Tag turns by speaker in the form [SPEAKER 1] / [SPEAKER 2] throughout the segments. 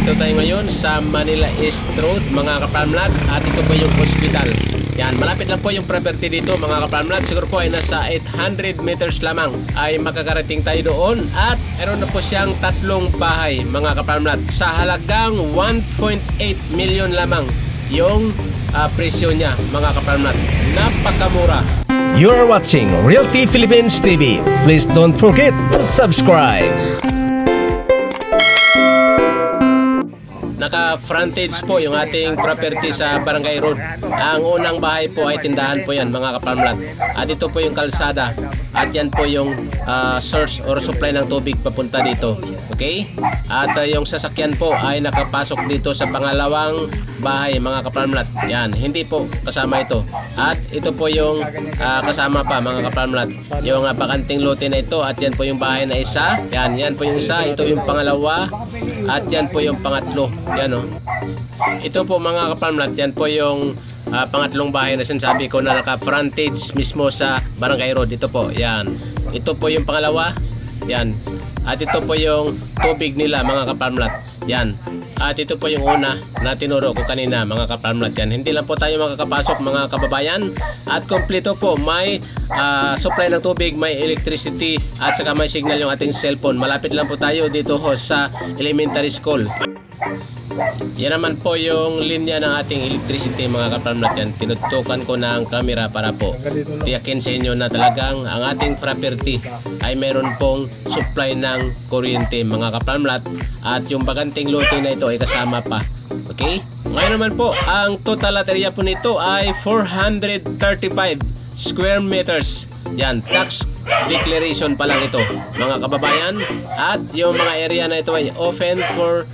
[SPEAKER 1] Nandito tayo ngayon sa Manila East Road, mga ka-farmlad, at ito po yung hospital. Yan, malapit lang po yung property dito, mga ka-farmlad. Siguro po ay nasa 800 meters lamang ay makakarating tayo doon. At meron na po siyang 3 bahay, mga ka-farmlad, sa halagang 1.8 million lamang yung presyo niya, mga ka-farmlad. Napakamura.
[SPEAKER 2] You are watching Realty Philippines TV. Please don't forget to subscribe.
[SPEAKER 1] Naka-frontage po yung ating property sa Barangay Road. Ang unang bahay po ay tindahan po yan, mga ka-farmlad. At ito po yung kalsada. At yan po yung source or supply ng tubig papunta dito. Okay? At yung sasakyan po ay nakapasok dito sa pangalawang bahay, mga ka-farmlad. Yan, hindi po kasama ito. At ito po yung kasama pa, mga ka-farmlad. Yung bakanting lote na ito. At yan po yung bahay na isa. Yan po yung isa. Ito yung pangalawa. At yan po yung pangatlo. Yan o. Ito po, mga ka-farmlad, yan po yung pangatlong bahay na sinasabi ko na naka-frontage mismo sa Barangay Road. Ito po, yan. Ito po yung pangalawa. Yan. At ito po yung tubig nila, mga ka-farmlad. Yan. At ito po yung una na tinuro ko kanina, mga ka-farmlad. Yan. Hindi lang po tayo makakapasok, mga kababayan. At kompleto po, may supply ng tubig, may electricity, at saka may signal yung ating cellphone. Malapit lang po tayo dito sa elementary school. Yan naman po yung linya ng ating electricity, mga ka-farmlad. Yan, tinutukan ko na ang camera para po tiyakin sa inyo na talagang ang ating property ay meron pong supply ng kuryente, mga ka-farmlad. At yung bakanting lote na ito ay kasama pa. Okay? Ngayon naman po, ang total area po nito ay 435 square meters. Yan, tax declaration pa lang ito, mga kababayan. At yung mga area na ito ay open for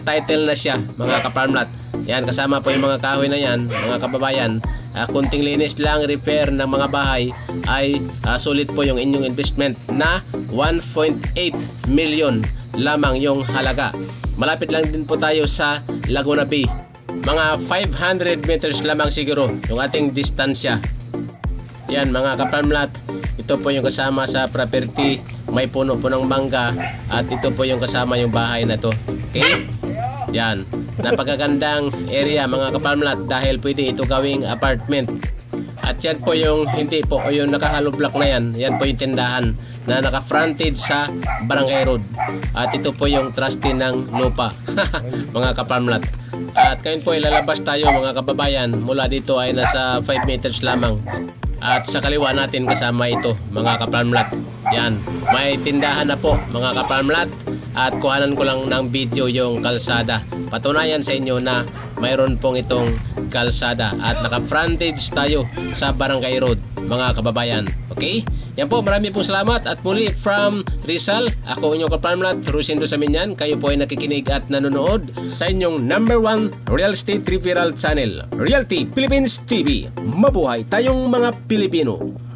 [SPEAKER 1] title na siya, mga ka-farmlad. Yan, kasama po yung mga kahoy na yan, mga kababayan. Kunting linis lang, repair ng mga bahay ay sulit po yung inyong investment na 1.8 million lamang yung halaga. Malapit lang din po tayo sa Laguna Bay. Mga 500 meters lamang siguro yung ating distansya. Yan, mga ka-farmlad, ito po yung kasama sa property. May puno po ng mangga. At ito po yung kasama yung bahay na to. Okay? Yan, napakagandang area, mga ka-farmlad, dahil pwede ito gawing apartment. At yan po yung hindi po, o yung naka-hollow block na yan. Yan po yung tindahan na naka-frontage sa Barangay Road. At ito po yung trustee ng lupa, mga ka-farmlad. At ngayon po ilalabas tayo, mga kababayan. Mula dito ay nasa 5 meters lamang. At sa kaliwa natin kasama ito, mga ka-farmlad. Yan, may tindahan na po, mga ka-farmlad. At kuhanan ko lang ng video yung kalsada. Patunayan sa inyo na mayroon pong itong kalsada. At naka-frontage tayo sa Barangay Road, mga kababayan. Okay? Yan po, marami pong salamat. At muli from Rizal, ako inyong ka-farmlad, Rosindo Saminyan. Kayo po ay nakikinig at nanonood sa inyong #1 Real Estate Referral Channel, Realty Philippines TV. Mabuhay tayong mga Pilipino!